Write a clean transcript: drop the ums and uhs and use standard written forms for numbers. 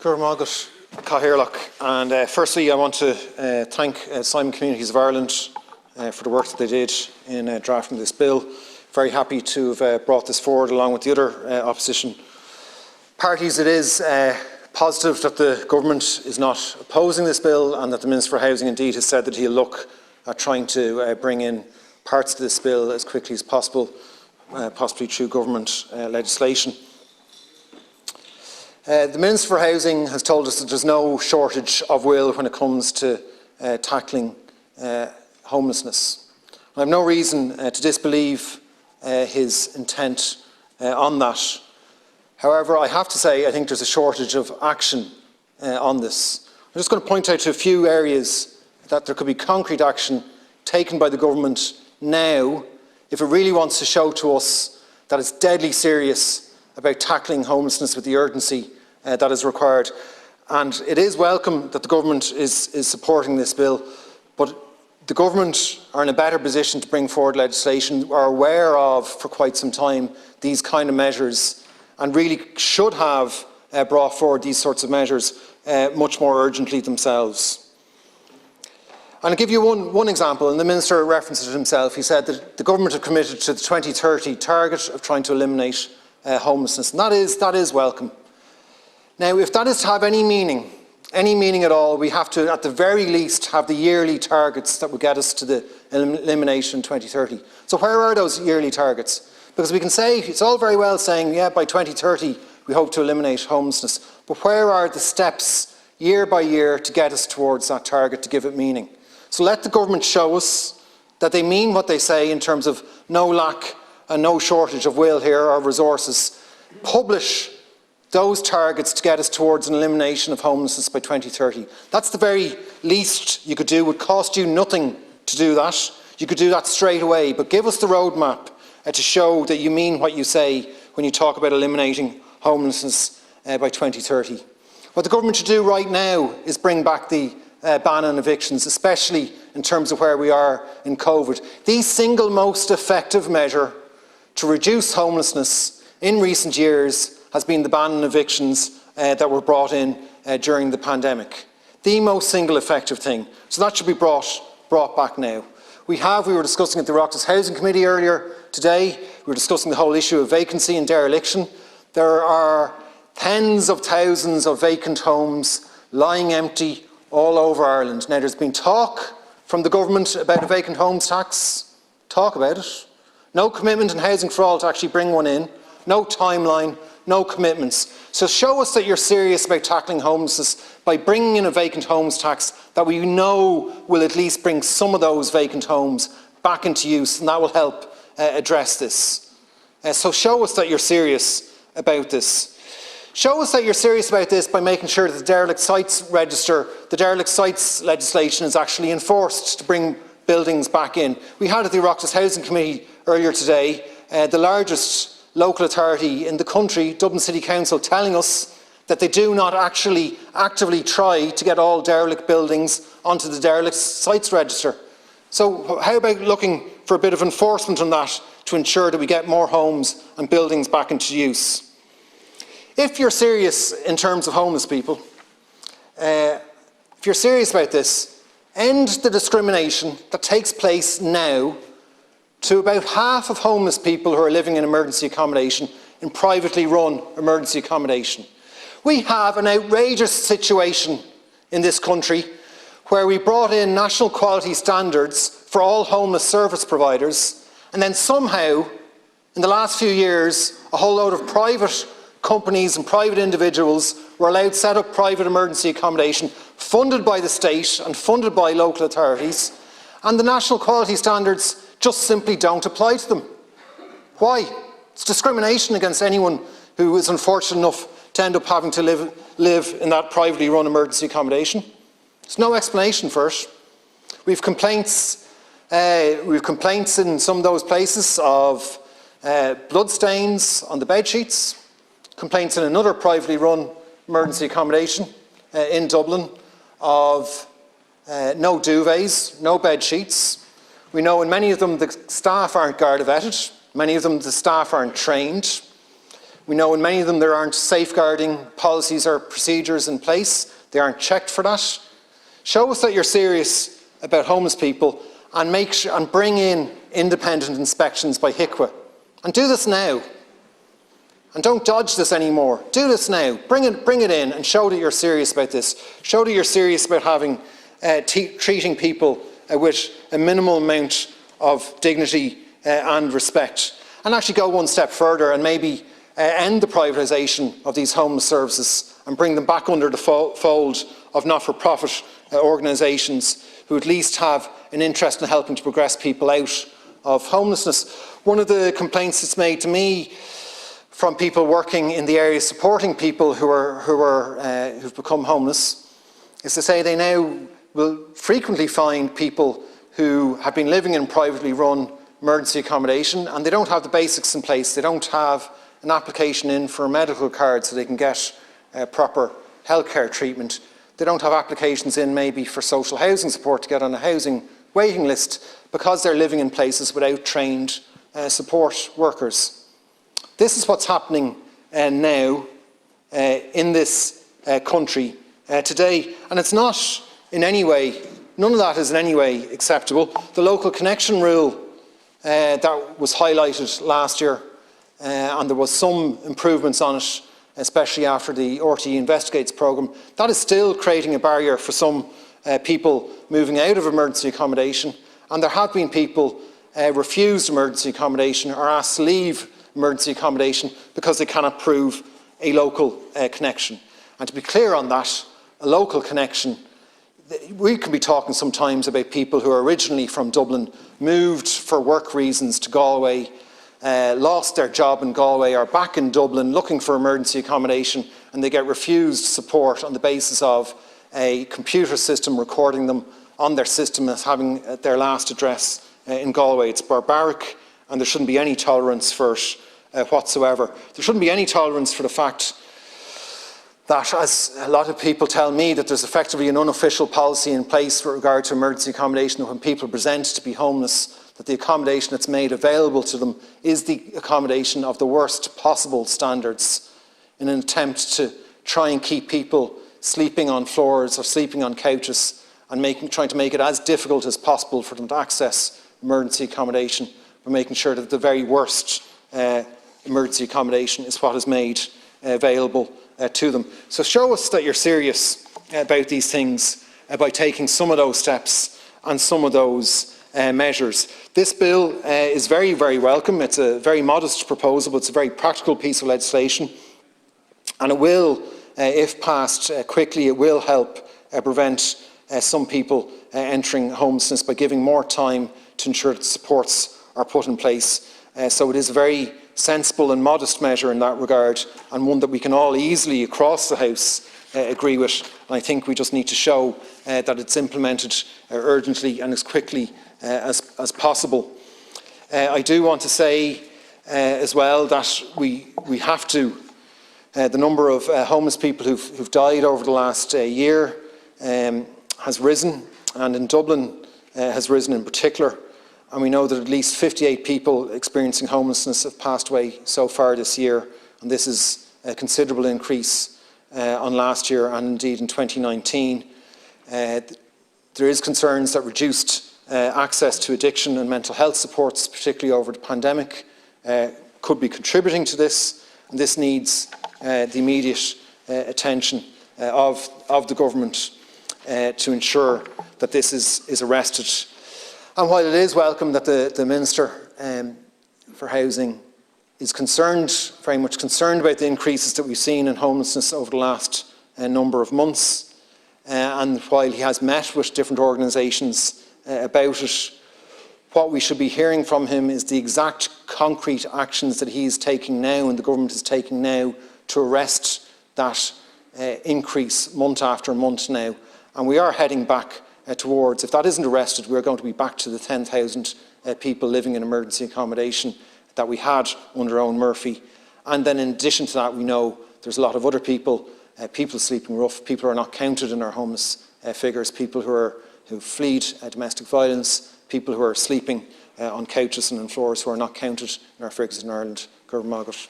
Gurmagat Cahirlock, and firstly I want to thank Simon Communities of Ireland for the work that they did in drafting this bill. Very happy to have brought this forward along with the other opposition parties. It is positive that the government is not opposing this bill, and that the Minister for Housing indeed has said that he'll look at trying to bring in parts of this bill as quickly as possible, possibly through government legislation. The Minister for Housing has told us that there's no shortage of will when it comes to tackling homelessness. I have no reason to disbelieve his intent on that. However, I have to say I think there's a shortage of action on this. I'm just going to point out to a few areas that there could be concrete action taken by the government now if it really wants to show to us that it's deadly serious about tackling homelessness with the urgency that is required. And it is welcome that the government is supporting this bill, but the government are in a better position to bring forward legislation, are aware of for quite some time these kind of measures, and really should have brought forward these sorts of measures much more urgently themselves. And I'll give you one example, and the Minister referenced it himself. He said that the government have committed to the 2030 target of trying to eliminate homelessness, and that is welcome. Now, if that is to have any meaning at all, we have to, at the very least, have the yearly targets that will get us to the elimination in 2030. So where are those yearly targets? Because we can say, it's all very well saying, yeah, by 2030 we hope to eliminate homelessness, but where are the steps year by year to get us towards that target, to give it meaning? So let the government show us that they mean what they say in terms of no lack and no shortage of will here or resources. Publish those targets to get us towards an elimination of homelessness by 2030. That's the very least you could do. It would cost you nothing to do that. You could do that straight away, but give us the roadmap to show that you mean what you say when you talk about eliminating homelessness by 2030. What the government should do right now is bring back the ban on evictions, especially in terms of where we are in COVID. The single most effective measure to reduce homelessness in recent years has been the ban on evictions that were brought in during the pandemic. The most single effective thing. So that should be brought back now. We were discussing at the Oireachtas Housing Committee earlier today, we were discussing the whole issue of vacancy and dereliction. There are tens of thousands of vacant homes lying empty all over Ireland. Now, there's been talk from the government about a vacant homes tax. Talk about it. No commitment in Housing for All to actually bring one in. No timeline, no commitments. So show us that you're serious about tackling homelessness by bringing in a vacant homes tax that we know will at least bring some of those vacant homes back into use, and that will help address this. So show us that you're serious about this. Show us that you're serious about this by making sure that the derelict sites register, the derelict sites legislation is actually enforced to bring buildings back in. We had at the Oireachtas Housing Committee earlier today the largest local authority in the country, Dublin City Council, telling us that they do not actually actively try to get all derelict buildings onto the derelict sites register. So how about looking for a bit of enforcement on that to ensure that we get more homes and buildings back into use? If you're serious in terms of homeless people, if you're serious about this, end the discrimination that takes place now to about half of homeless people who are living in emergency accommodation, in privately run emergency accommodation. We have an outrageous situation in this country where we brought in national quality standards for all homeless service providers, and then somehow, in the last few years, a whole load of private companies and private individuals were allowed to set up private emergency accommodation funded by the state and funded by local authorities, and the national quality standards just simply don't apply to them. Why? It's discrimination against anyone who is unfortunate enough to end up having to live in that privately run emergency accommodation. There's no explanation for it. We've complaints in some of those places of blood stains on the bed sheets, complaints in another privately run emergency accommodation in Dublin of no duvets, no bed sheets. We know in many of them the staff aren't Garda vetted, many of them the staff aren't trained. We know in many of them there aren't safeguarding policies or procedures in place. They aren't checked for that. Show us that you're serious about homeless people and bring in independent inspections by HICWA. And do this now. And don't dodge this anymore. Do this now. Bring it in and show that you're serious about this. Show that you're serious about having treating people with a minimal amount of dignity and respect. And actually go one step further and maybe end the privatisation of these homeless services and bring them back under the fold of not-for-profit organisations who at least have an interest in helping to progress people out of homelessness. One of the complaints that's made to me from people working in the area supporting people who've become homeless is to say they now will frequently find people who have been living in privately run emergency accommodation and they don't have the basics in place. They don't have an application in for a medical card so they can get proper healthcare treatment. They don't have applications in maybe for social housing support to get on a housing waiting list because they're living in places without trained support workers. This is what's happening now in this country today, and it's not in any way, none of that is in any way acceptable. The local connection rule that was highlighted last year, and there was some improvements on it, especially after the RTE Investigates programme, that is still creating a barrier for some people moving out of emergency accommodation, and there have been people refused emergency accommodation or asked to leave emergency accommodation because they cannot prove a local connection. And to be clear on that, a local connection, we can be talking sometimes about people who are originally from Dublin, moved for work reasons to Galway, lost their job in Galway, are back in Dublin looking for emergency accommodation, and they get refused support on the basis of a computer system recording them on their system as having their last address in Galway. It's barbaric, and there shouldn't be any tolerance for it whatsoever. There shouldn't be any tolerance for the fact that, as a lot of people tell me, that there's effectively an unofficial policy in place with regard to emergency accommodation, that when people present to be homeless, that the accommodation that's made available to them is the accommodation of the worst possible standards in an attempt to try and keep people sleeping on floors or sleeping on couches and trying to make it as difficult as possible for them to access emergency accommodation by making sure that the very worst emergency accommodation is what is made available to them. So show us that you're serious about these things by taking some of those steps and some of those measures. This bill is very, very welcome. It's a very modest proposal, but it's a very practical piece of legislation, and it will, if passed quickly, it will help prevent some people entering homelessness by giving more time to ensure that supports are put in place. So it is a very sensible and modest measure in that regard, and one that we can all easily across the House agree with. And I think we just need to show that it's implemented urgently and as quickly as possible. I do want to say as well that we have to, the number of homeless people who've died over the last year has risen, and in Dublin has risen in particular. And we know that at least 58 people experiencing homelessness have passed away so far this year, and this is a considerable increase on last year and indeed in 2019. There is concerns that reduced access to addiction and mental health supports, particularly over the pandemic, could be contributing to this, and this needs the immediate attention of the government to ensure that this is arrested. And while it is welcome that the Minister for Housing is very much concerned about the increases that we've seen in homelessness over the last number of months, and while he has met with different organisations about it, what we should be hearing from him is the exact concrete actions that he is taking now and the government is taking now to arrest that increase month after month now. And we are heading back towards, if that isn't arrested, we're going to be back to the 10,000 people living in emergency accommodation that we had under Owen Murphy. And then in addition to that, we know there's a lot of other people, people sleeping rough, people who are not counted in our homeless figures, people who fled domestic violence, people who are sleeping on couches and on floors who are not counted in our figures in Ireland. Gurb Magat.